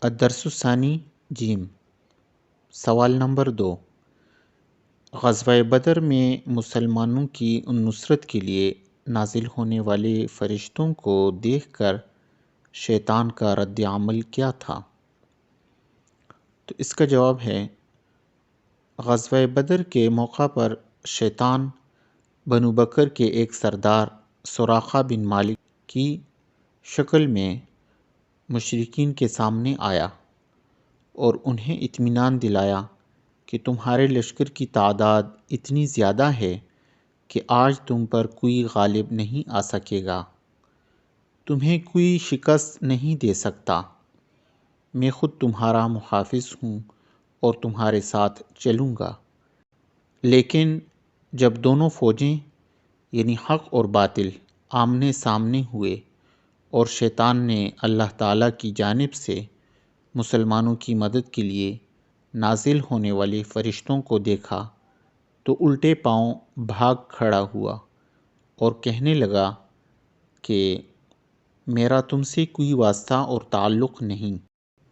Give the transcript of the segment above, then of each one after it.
الدرس الثانی جیم سوال نمبر 2۔ غزوہ بدر میں مسلمانوں کی نصرت کے لیے نازل ہونے والے فرشتوں کو دیکھ کر شیطان کا رد عمل کیا تھا؟ تو اس کا جواب ہے، غزوہ بدر کے موقع پر شیطان بنو بکر کے ایک سردار سراقہ بن مالک کی شکل میں مشرکین کے سامنے آیا اور انہیں اطمینان دلایا کہ تمہارے لشکر کی تعداد اتنی زیادہ ہے کہ آج تم پر کوئی غالب نہیں آ سکے گا، تمہیں کوئی شکست نہیں دے سکتا، میں خود تمہارا محافظ ہوں اور تمہارے ساتھ چلوں گا۔ لیکن جب دونوں فوجیں یعنی حق اور باطل آمنے سامنے ہوئے اور شیطان نے اللہ تعالیٰ کی جانب سے مسلمانوں کی مدد کے لیے نازل ہونے والے فرشتوں کو دیکھا تو الٹے پاؤں بھاگ کھڑا ہوا اور کہنے لگا کہ میرا تم سے کوئی واسطہ اور تعلق نہیں،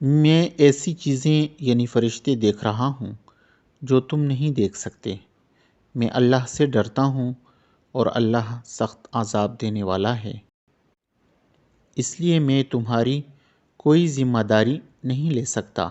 میں ایسی چیزیں یعنی فرشتے دیکھ رہا ہوں جو تم نہیں دیکھ سکتے، میں اللہ سے ڈرتا ہوں اور اللہ سخت عذاب دینے والا ہے، اس لیے میں تمہاری کوئی ذمہ داری نہیں لے سکتا۔